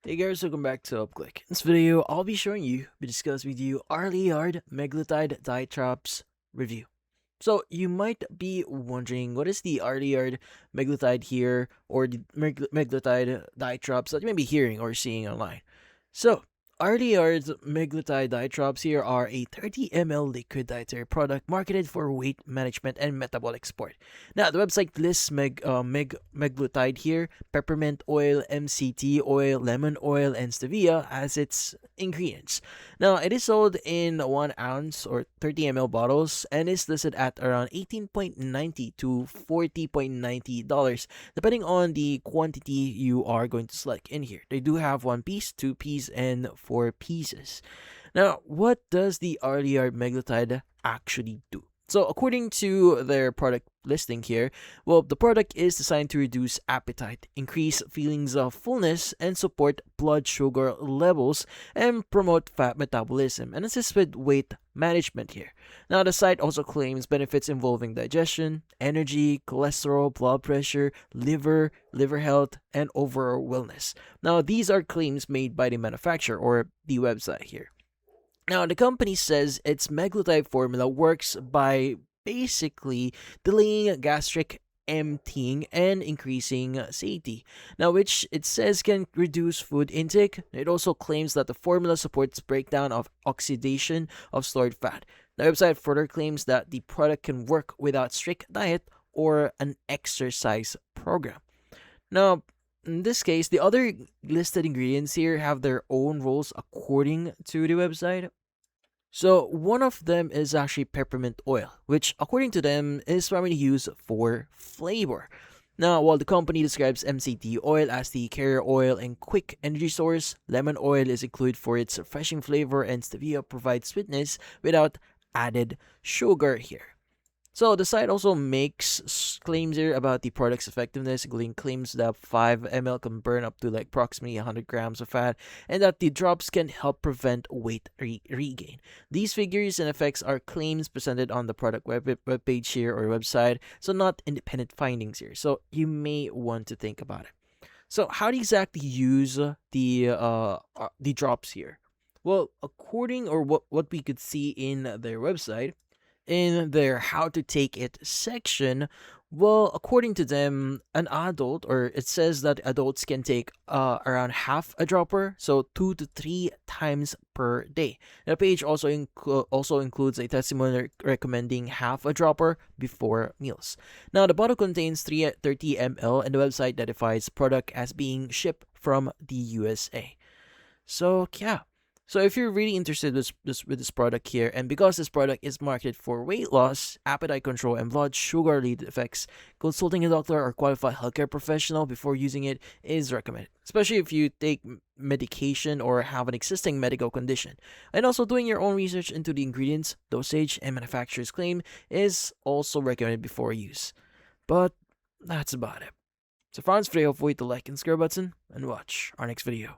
Hey guys, welcome back to UpClick. In this video, I'll be discussing with you Ourlyard Meglutide Diet Drops review. So you might be wondering what is the Ourlyard Meglutide here or the Meglutide Diet Drops that you may be hearing or seeing online. So Ourlyard's Meglutide Diet Drops here are a 30 ml liquid dietary product marketed for weight management and metabolic support. Now the website lists Meglutide here, peppermint oil, MCT oil, lemon oil, and stevia as its ingredients. Now it is sold in 1 ounce or 30 ml bottles and is listed at around $18.90 to $40.90 depending on the quantity you are going to select in here. They do have 1 piece, 2 piece, and 4 pieces. Now, what does the Ourlyard Meglutide actually do? So, according to their product listing here, well, the product is designed to reduce appetite, increase feelings of fullness, and support blood sugar levels, and promote fat metabolism, and assist with weight management here. Now, the site also claims benefits involving digestion, energy, cholesterol, blood pressure, liver health, and overall wellness. Now, these are claims made by the manufacturer or the website here. Now, the company says its Meglutide formula works by basically delaying gastric emptying and increasing satiety. Now, which it says can reduce food intake. It also claims that the formula supports breakdown of oxidation of stored fat. The website further claims that the product can work without strict diet or an exercise program. Now, in this case, the other listed ingredients here have their own roles according to the website. So one of them is actually peppermint oil, which according to them is primarily used for flavor. Now, while the company describes MCT oil as the carrier oil and quick energy source, lemon oil is included for its refreshing flavor and stevia provides sweetness without added sugar here. So the site also makes claims here about the product's effectiveness, including claims that 5 ml can burn up to like approximately 100 grams of fat, and that the drops can help prevent weight regain. These figures and effects are claims presented on the product webpage here or website, so not independent findings here. So you may want to think about it. So how do you exactly use the drops here? Well, according or what we could see in their website in their how to take it section, well, according to them, an adult, or it says that adults can take around half a dropper, so 2 to 3 times per day. The page also includes a testimonial recommending half a dropper before meals. Now, the bottle contains 30 ml, and the website identifies product as being shipped from the USA. So, yeah. So if you're really interested with this product here, and because this product is marketed for weight loss, appetite control, and blood sugar related effects, consulting a doctor or qualified healthcare professional before using it is recommended, especially if you take medication or have an existing medical condition. And also doing your own research into the ingredients, dosage, and manufacturer's claim is also recommended before use. But that's about it. So for this video, avoid the like and subscribe button, and watch our next video.